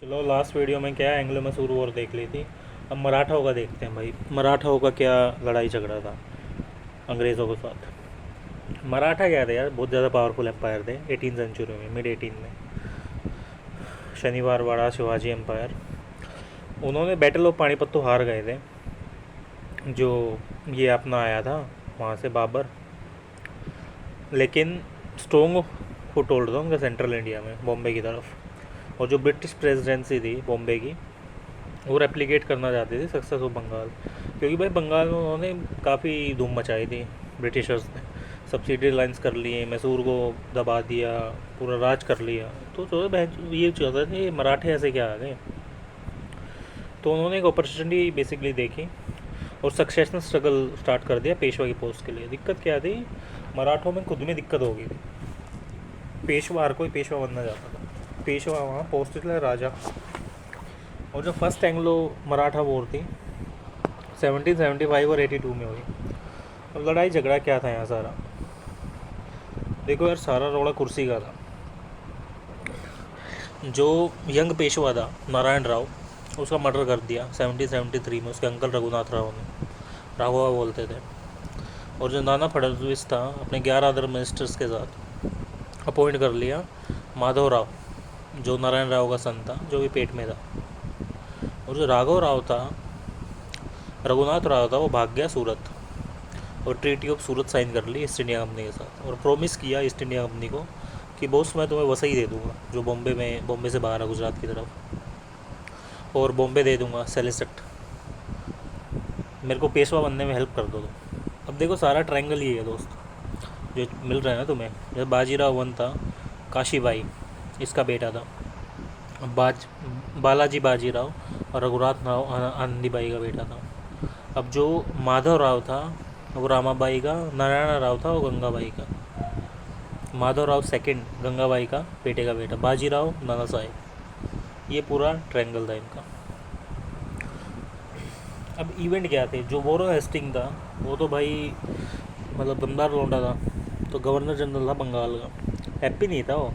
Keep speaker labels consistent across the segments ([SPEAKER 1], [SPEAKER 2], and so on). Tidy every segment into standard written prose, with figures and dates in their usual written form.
[SPEAKER 1] चलो last video में क्या एंग्लो मैसूर वॉर देख ली थी। अब मराठाओं का देखते हैं भाई, मराठाओं का क्या लड़ाई झगड़ा था अंग्रेज़ों के साथ। मराठा क्या थे यार, बहुत ज़्यादा पावरफुल एम्पायर थे 18 सेंचुरी में, मिड 18 में। शनिवार वाड़ा शिवाजी एम्पायर। उन्होंने बैटल ऑफ पानीपत तो हार गए थे, जो ये अपना आया था वहाँ से बाबर। लेकिन स्ट्रोंग फुट होल्ड था उनका सेंट्रल इंडिया में, बॉम्बे की तरफ। और जो ब्रिटिश प्रेसिडेंसी थी बॉम्बे की, वो रेप्लिकेट करना चाहती थी सक्सेस ऑफ बंगाल, क्योंकि भाई बंगाल में उन्होंने काफ़ी धूम मचाई थी ब्रिटिशर्स ने। सब्सिडी लाइन्स कर लिए, मैसूर को दबा दिया, पूरा राज कर लिया। तो ये चाहते थे मराठे ऐसे क्या आ गए। तो उन्होंने एक अपॉर्चुनिटी बेसिकली देखी और सक्सेशनल स्ट्रगल स्टार्ट कर दिया पेशवा की पोस्ट के लिए। दिक्कत क्या थी, मराठों में खुद में दिक्कत हो गई थी। पेशवा हर कोई पेशवा बनना चाहता था, पेशवा वहाँ पोस्ट राजा। और जो फर्स्ट एंग्लो मराठा वॉर थी 1775 और 82 में हुई। और लड़ाई झगड़ा क्या था यहाँ सारा, देखो यार, सारा रोड़ा कुर्सी का था। जो यंग पेशवा था नारायण राव, उसका मर्डर कर दिया 1773 में उसके अंकल रघुनाथ राव ने, राघवा बोलते थे। और जो नाना फडणवीस था अपने 11 अदर मिनिस्टर्स के साथ अपॉइंट कर लिया माधव राव, जो नारायण राव का सन था, जो भी पेट में था। और जो राघव राव था, रघुनाथ राव था, वो भाग गया सूरत और ट्रीटी ऑफ सूरत साइन कर ली ईस्ट इंडिया कंपनी के साथ। और प्रॉमिस किया ईस्ट इंडिया कंपनी को कि बॉस मैं तुम्हें वसई दे दूंगा, जो बॉम्बे से बाहर है गुजरात की तरफ, और बॉम्बे दे दूंगा सेलिसट, मेरे को पेशवा बनने में हेल्प कर दो तुम। अब देखो सारा ट्रायंगल ही है दोस्त जो मिल रहा है ना तुम्हें। जैसे बाजीराव वन था, काशीबाई इसका बेटा था, बालाजी बाजीराव और रघुनाथ राव आनंदीबाई का बेटा था। अब जो माधव राव था वो रामाबाई का, नारायण राव था वो गंगाबाई का। माधव राव सेकंड गंगाबाई का बेटे का बेटा, बाजीराव नाना साहेब। ये पूरा ट्रायंगल था इनका। अब इवेंट क्या थे, जो वॉरेन हेस्टिंग था वो तो भाई मतलब दमदार लौंडा था, तो गवर्नर जनरल था बंगाल का। हैप्पी नहीं था वो,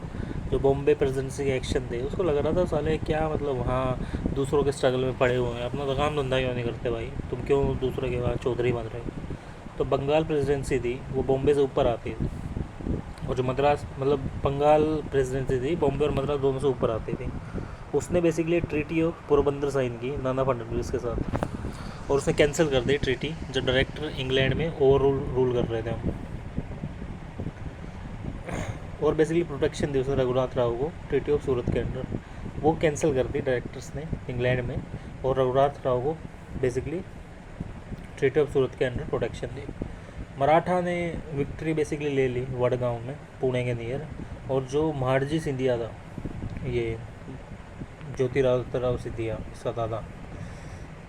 [SPEAKER 1] जो बॉम्बे प्रेसिडेंसी के एक्शन थे उसको लग रहा था साले क्या मतलब वहाँ दूसरों के स्ट्रगल में पड़े हुए हैं, अपना तो काम धंधा क्यों नहीं करते भाई, तुम क्यों दूसरे के बाद चौधरी बन रहे हो। तो बंगाल प्रेसिडेंसी थी वो बॉम्बे से ऊपर आती थी, और जो मद्रास मतलब बंगाल प्रेसिडेंसी थी बॉम्बे और मद्रास दोनों से ऊपर आती थी। उसने basically treaty of Porbandar sign की नाना फडणवीस के साथ, और उसने कैंसिल कर दी ट्रीटी जब डायरेक्टर इंग्लैंड में ओवर रूल कर रहे थे हम। और बेसिकली प्रोटेक्शन दी उसने रघुनाथ राव को ट्रीटी ऑफ सूरत के अंडर, वो कैंसिल कर दी डायरेक्टर्स ने इंग्लैंड में, और रघुनाथ राव को बेसिकली ट्रीटी ऑफ सूरत के अंडर प्रोटेक्शन दी। मराठा ने विक्ट्री बेसिकली ले ली वडगांव में, पुणे के नियर। और जो महाडजी सिंधिया था, ये ज्योतिराव सिंधिया इसका दादा,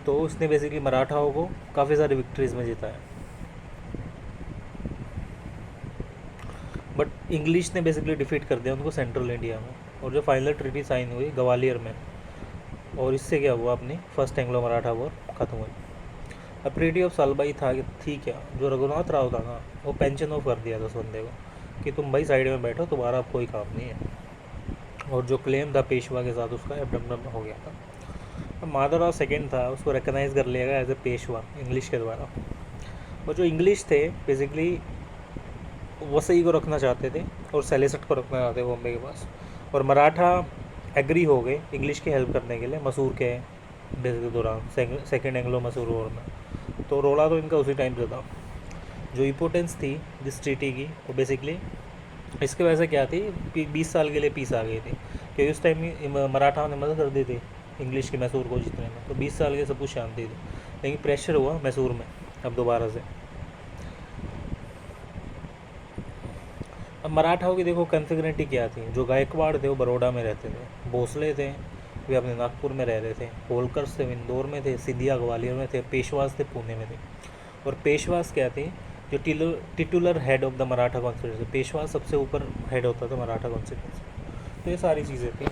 [SPEAKER 1] तो उसने बेसिकली मराठाओं को काफ़ी सारी विक्ट्रीज़ में जीता है। बट इंग्लिश ने बेसिकली डिफीट कर दिया उनको सेंट्रल इंडिया में। और जो फाइनल ट्रीटी साइन हुई ग्वालियर में, और इससे क्या हुआ, अपनी फर्स्ट एंग्लो मराठा वॉर ख़त्म हुई। अब ट्रीटी ऑफ सालबाई थी क्या, जो रघुनाथ राव था ना, वो पेंशन ऑफ कर दिया था उस बंदे को कि तुम भाई साइड में बैठो, तुम्हारा अब कोई काम नहीं है। और जो क्लेम था पेशवा के साथ उसका एबडमन हो गया था। अब माधवराव सेकेंड था, उसको रिकगनाइज़ कर लिया गया एज ए पेशवा इंग्लिश के द्वारा। और जो इंग्लिश थे बेसिकली वसई को रखना चाहते थे और सेलेसट को रखना चाहते थे बॉम्बे के पास। और मराठा एग्री हो गए इंग्लिश की हेल्प करने के लिए मसूर के के दौरान, सेकेंड एंग्लो मसूर वॉर में। तो रोड़ा तो इनका उसी टाइम से था। जो इम्पोर्टेंस थी जिस ट्रीटी की, वो बेसिकली इसकी वजह से क्या थी, 20 साल के लिए पीस आ गई थी, क्योंकि उस टाइम मराठा ने मदद कर दी थी इंग्लिश के मैसूर को जीतने में। तो 20 साल के सब कुछ शांति थी, लेकिन प्रेशर हुआ मैसूर में अब दोबारा से। अब मराठाओं की देखो कन्फिगरिटी क्या थी, जो गायकवाड़ थे वो बड़ौदा में रहते थे, भोसले थे वे अपने नागपुर में रह रहे थे, होलकर्स थे इंदौर में थे, सिंधिया ग्वालियर में थे, पेशवास थे पुणे में थे। और पेशवास क्या थे, जो titular head of the Maratha constituency, Peshwas सबसे ऊपर हेड होता था मराठा कॉन्स्टिट्यूंसी। तो ये सारी चीज़ें थी।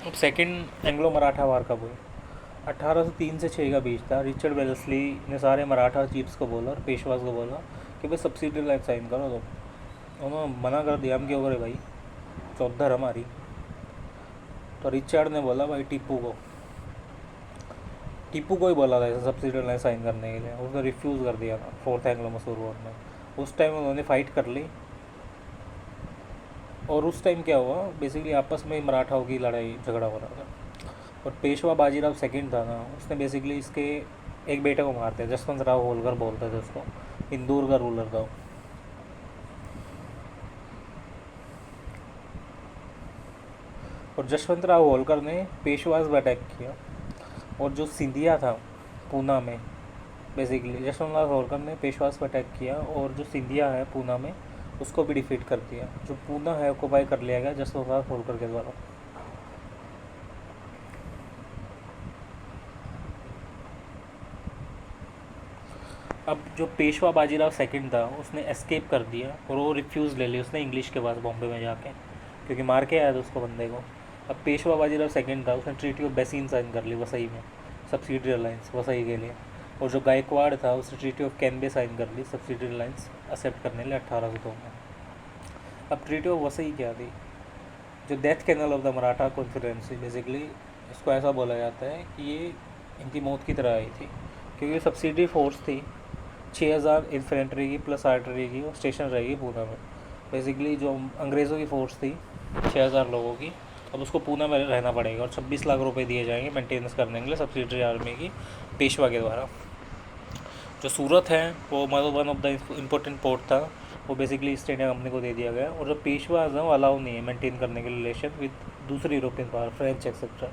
[SPEAKER 1] अब सेकेंड एंग्लो मराठा वार कब हुई, 1803 से 6 का बीच था। रिचर्ड वेल्सली ने सारे मराठा चीफ्स को बोला और पेशवास को बोला कि भाई सब्सिडी लाइन साइन करो। तो उन्होंने मना कर दिया, हम क्यों करें भाई, चौधर हमारी। तो रिचर्ड ने बोला भाई टीपू को ही बोला था सब्सिडी लाइन साइन करने के लिए, उसने रिफ्यूज़ कर दिया था फोर्थ एंग्लो मसूर वॉर में। उस टाइम उन्होंने फ़ाइट कर ली, और उस टाइम क्या हुआ बेसिकली आपस में मराठाओं की लड़ाई झगड़ा हो रहा था। और पेशवा बाजीराव सेकंड था ना, उसने बेसिकली इसके एक बेटे को मार दिया, जसवंत राव होलकर बोलते थे उसको, इंदौर का रूलर था। और जसवंत राव होलकर ने पेशवाज पर अटैक किया, और जो सिंधिया था पूना में, बेसिकली जसवंत राव होलकर ने पेशवाज पर अटैक किया, और जो सिंधिया है पूना में उसको भी डिफीट कर दिया। जो पूना है ऑक्युपाई कर लिया गया जसवंत राव होलकर के द्वारा। अब जो पेशवा बाजीराव सेकंड था उसने एस्केप कर दिया, और वो रिफ्यूज़ ले ली उसने इंग्लिश के पास बॉम्बे में जाके, क्योंकि मार के आया था उसको बंदे को। अब पेशवा बाजीराव सेकंड था, उसने ट्रीटी ऑफ बेसिन साइन कर ली वसई में, सब्सिडी अलायंस वसई के लिए। और जो गायकवाड़ था उसने ट्रीटी ऑफ कैनबे साइन कर ली सब्सिडी अलायंस एक्सेप्ट करने के लिए 1802 में। अब ट्रीटी ऑफ वसई क्या थी, जो death knell of the Maratha confederacy, basically इसको ऐसा बोला जाता है कि ये इनकी मौत की तरह आई थी, क्योंकि सब्सिडी फोर्स थी 6000 इन्फेंट्री की प्लस आर्टरी की, और स्टेशन रहेगी पूना में। बेसिकली जो अंग्रेज़ों की फ़ोर्स थी 6000 लोगों की, अब उसको पूना में रहना पड़ेगा, और 26 लाख रुपए दिए जाएंगे मेंटेनेंस करने के लिए सब्सिडरी आर्मी की पेशवा के द्वारा। जो सूरत है वो one of the important port था, वो बेसिकली ईस्ट इंडिया कंपनी को दे दिया गया। और जो पेशवाज हैं वो अलाउ नहीं है मेंटेन करने के रिलेशन विद दूसरी यूरोपियन पावर, फ्रेंच एक्सेट्रा,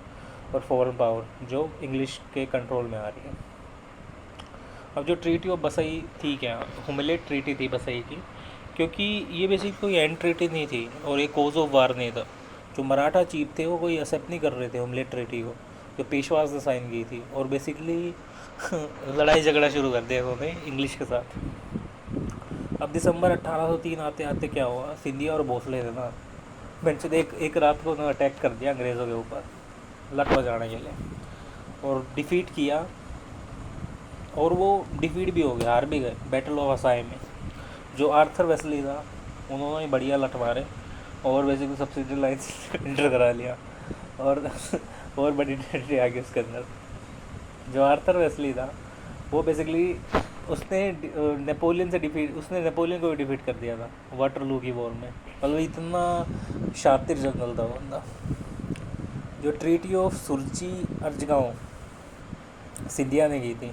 [SPEAKER 1] और फॉरेन पावर जो इंग्लिश के कंट्रोल में आ रही है। अब जो ट्रीटी ऑफ बसई थी, क्या ह्यूमिलेट ट्रीटी थी बसई की, क्योंकि ये बेसिक कोई एंड ट्रीटी नहीं थी, और ये कोज ऑफ वार नहीं था। जो मराठा चीफ थे वो कोई एक्सेप्ट नहीं कर रहे थे ह्यूमिलेट ट्रीटी को, जो पेशवाज ने साइन की थी, और बेसिकली लड़ाई झगड़ा शुरू कर दिया उन्होंने इंग्लिश के साथ। अब दिसंबर 1803 आते आते क्या हुआ, सिंधिया और भोसले थे ना, बेंच एक रात को उन्होंने अटैक कर दिया अंग्रेज़ों के ऊपर लट बजाने के लिए, और डिफीट किया, और वो डिफीट भी हो गया, हार भी गए बैटल ऑफ असाई में। जो आर्थर वेस्ली था उन्होंने बढ़िया लट मारे, और बेसिकली सब्सिडी लाइन इंटर करा लिया, और बड़ी टेरिटरी आ गई उसके अंदर। जो आर्थर वेस्ली था वो बेसिकली उसने नेपोलियन को भी डिफीट कर दिया था वाटरलू की वॉर में, मतलब इतना शातिर जनरल था वो बंदा। जो ट्रीटी ऑफ सुरची अर्जगांव सिंधिया ने की थी,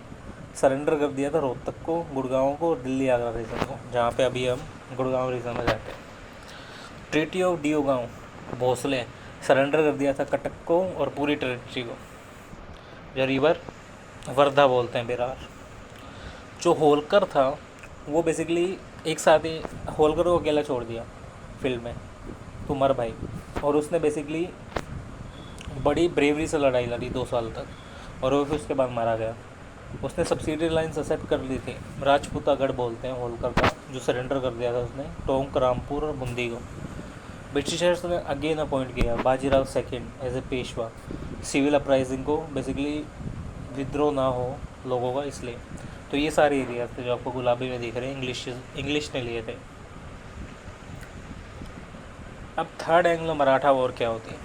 [SPEAKER 1] सरेंडर कर दिया था रोहतक को, गुड़गांव को, और दिल्ली आगरा रीजन को, जहाँ पे अभी हम गुड़गांव रीजन में जाते हैं। ट्रीटी ऑफ डियोगांव भोसले सरेंडर कर दिया था कटक को और पूरी टेरिटरी को, जो रिवर वर्धा बोलते हैं बिरार। जो होलकर था वो बेसिकली एक साथ ही होलकर को अकेला छोड़ दिया फील्ड में, तुमर भाई, और उसने बेसिकली बड़ी ब्रेवरी से लड़ाई लड़ी 2 साल तक, और वो फिर उसके बाद मारा गया। उसने सब्सिडी लाइन्स एक्सेप्ट कर ली थी, राजपूतागढ़ बोलते हैं होलकर का, जो सरेंडर कर दिया था उसने टोंक, रामपुर और बूंदी को। ब्रिटिशर्स ने अगेन अपॉइंट किया Bajirao second as a Peshwa, civil uprising को, बेसिकली विद्रोह ना हो लोगों का, इसलिए। तो ये सारे एरियाज थे जो आपको गुलाबी में दिख रहे हैं, इंग्लिश ने लिए थे। अब थर्ड एंग्लो मराठा वॉर क्या होती है,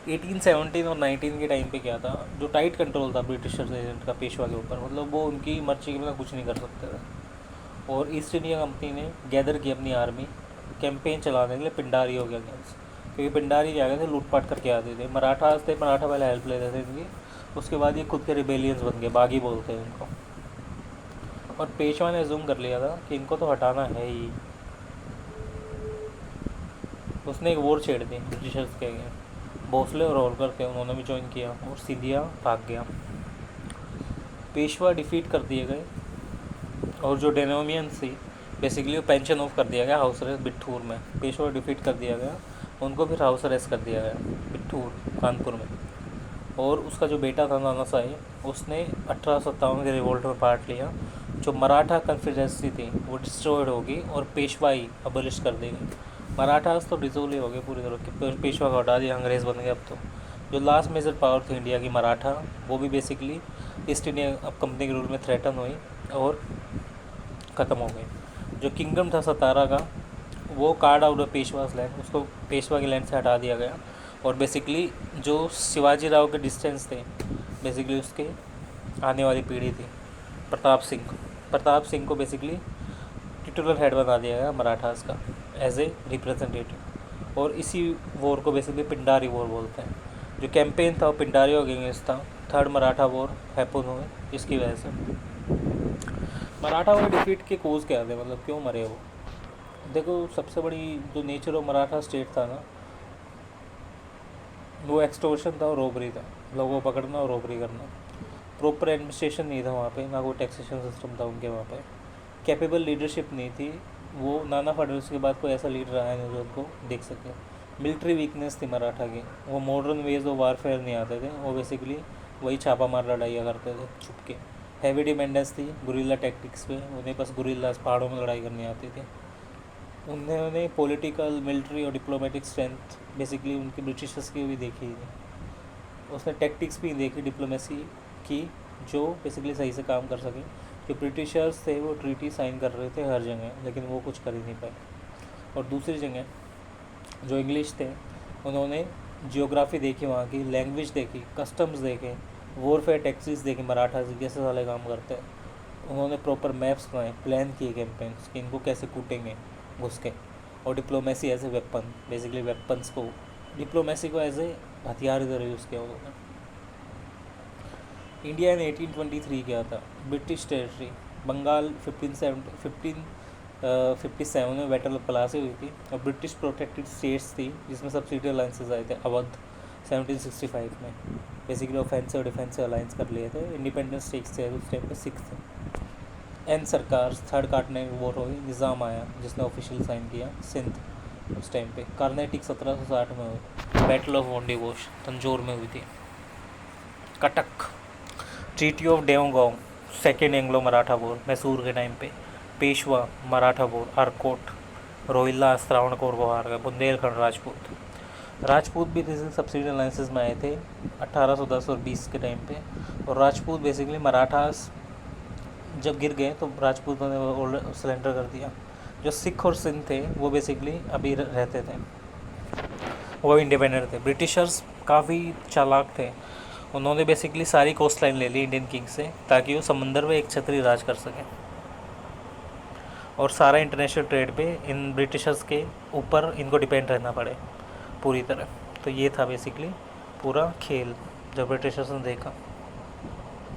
[SPEAKER 1] 1817 और 19 के टाइम पे क्या था, जो टाइट कंट्रोल था ब्रिटिशर्स एजेंट का पेशवा के ऊपर, मतलब वो उनकी मर्जी के बिना कुछ नहीं कर सकते थे। और ईस्ट इंडिया कंपनी ने गैदर की अपनी आर्मी कैंपेन चलाने के लिए पिंडारियों के अगेंस्ट, क्योंकि पिंडारी क्या गए थे लूटपाट करके आते थे। मराठा पहले हेल्प लेते थे इनकी, उसके बाद ये खुद के रिबेलियंस बन गए, बागी बोलते हैं इनको। और पेशवा ने जूम कर लिया था कि इनको तो हटाना है ही, उसने एक वॉर छेड़ दी ब्रिटिशर्स के अगेंस्ट। भोसले और होलकर थे, उन्होंने भी ज्वाइन किया, और सिंधिया भाग गया। पेशवा डिफीट कर दिए गए, और जो डेनोमियंस थी बेसिकली वो पेंशन ऑफ कर दिया गया हाउस अरेस्ट बिट्ठूर में। पेशवा डिफीट कर दिया गया, उनको फिर हाउस अरेस्ट कर दिया गया बिट्ठूर कानपुर में। और उसका जो बेटा था नाना साहेब, उसने 1857 के रिवोल्ट में पार्ट लिया। जो मराठा कन्फेडरेसी थी वो डिस्ट्रॉयड होगी, और पेशवाई अबलिश कर दी गई। मराठास तो डिसोल ही हो गए पूरी तरह के, पेशवा को हटा दिया, अंग्रेज़ बन गए अब तो। जो लास्ट मेजर पावर थी इंडिया की मराठा, वो भी बेसिकली ईस्ट इंडिया अब कंपनी के रूल में थ्रेटन हुई और ख़त्म हो गई। जो किंगडम था सतारा का, वो card out of Peshwas land, उसको पेशवा की लैंड से हटा दिया गया, और बेसिकली जो शिवाजी राव के डिस्टेंस थे बेसिकली उसके आने वाली पीढ़ी थी प्रताप सिंह को बेसिकली टिटुलर हेड बना दिया गया मराठास का एज ए रिप्रेजेंटेटिव। और इसी वॉर को बेसिकली पिंडारी वॉर बोलते हैं। जो कैंपेन था वो पिंडारियों के अगेंस्ट था। थर्ड मराठा वॉर हैपन हुए इसकी वजह से। मराठा वॉर डिफीट के कोज क्या थे, मतलब क्यों मरे वो? देखो, सबसे बड़ी जो नेचर ऑफ मराठा स्टेट था ना, वो एक्सटोर्शन था और रॉबरी था। लोगों को पकड़ना और रॉबरी करना। प्रॉपर एडमिनिस्ट्रेशन नहीं था वहाँ पे, ना कोई टैक्सेशन सिस्टम था उनके वहाँ पे। कैपेबल लीडरशिप नहीं थी। वो नाना फडणवीस के बाद कोई ऐसा लीडर आया नहीं जो उनको देख सके। मिलिट्री वीकनेस थी मराठा की। वो मॉडर्न वेज ऑफ वारफेयर नहीं आते थे। वो बेसिकली वही छापा मार लड़ाइयाँ करते थे छुप के। हैवी डिपेंडेंस थी गुरिल्ला टैक्टिक्स पे। उन्हें बस गुरिल्लास पहाड़ों में लड़ाई करनी आती थी। उन्होंने पॉलिटिकल, मिलिट्री और डिप्लोमेटिक स्ट्रेंथ बेसिकली उनकी ब्रिटिशर्स की भी देखी थी। उसने टैक्टिक्स भी देखी डिप्लोमेसी की, जो बेसिकली सही से काम कर सके। जो ब्रिटिशर्स थे वो ट्रीटी साइन कर रहे थे हर जगह, लेकिन वो कुछ कर ही नहीं पाए। और दूसरी जगह जो इंग्लिश थे, उन्होंने जियोग्राफी देखी, वहाँ की लैंग्वेज देखी, कस्टम्स देखे, वॉरफेयर टैक्टिक्स देखी, मराठा कैसे साले काम करते हैं। उन्होंने प्रॉपर मैप्स बनाए, प्लान किए कैंपेन्स कि इनको कैसे कूटेंगे घुस के। और diplomacy as a weapon, basically weapons को, डिप्लोमेसी को एज ए हथियार इधर यूज़ किया उन्होंने। इंडिया इन 1823 क्या था? British territory. बंगाल 1557 में बैटल ऑफ प्लासी हुई थी। और ब्रिटिश प्रोटेक्टेड स्टेट्स थी जिसमें सब्सिडी अलाइंसेस आए थे। अवध 1765 में बेसिकली ऑफेंसिव और डिफेंसिव अलाइंस कर लिए थे। इंडिपेंडेंस स्टेट्स थे उस टाइम पे 6 थे। एन सरकार थर्ड कार्टनेट वॉर हुई, निज़ाम आया जिसने ऑफिशियल साइन किया सिंध उस टाइम पे। कार्नेटिक 1760 में हुई। बैटल ऑफ वोंडीवोश तंजौर में हुई थी। Cuttack, treaty of Deogaon, second Anglo Maratha war Mysore के टाइम पे। पेशवा मराठा वॉर, आरकोट, रोहिल्ला श्रावणकोर को हार गए। बुंदेलखंड राजपूत भी किसी सब्सिडी अलाइंसेस में आए थे 1810 और 20 के टाइम पे। और राजपूत बेसिकली मराठास जब गिर गए तो राजपूतों ने सरेंडर कर दिया। जो सिख और सिंध थे वो बेसिकली अभी रहते थे, वो इंडिपेंडेंट थे। ब्रिटिशर्स काफ़ी चालाक थे। उन्होंने बेसिकली सारी कोस्ट लाइन ले ली इंडियन किंग से, ताकि वो समंदर में एक छतरी राज कर सकें। और सारा इंटरनेशनल ट्रेड पे इन ब्रिटिशर्स के ऊपर इनको डिपेंड रहना पड़े पूरी तरह। तो ये था बेसिकली पूरा खेल जब ब्रिटिशर्स ने देखा।